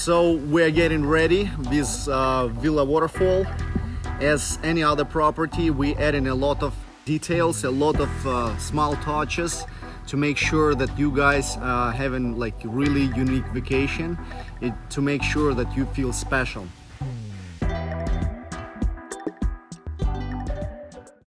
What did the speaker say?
So we're getting ready with Villa Waterfall. As any other property, we add in a lot of details, a lot of small touches to make sure that you guys having like really unique vacation, to make sure that you feel special.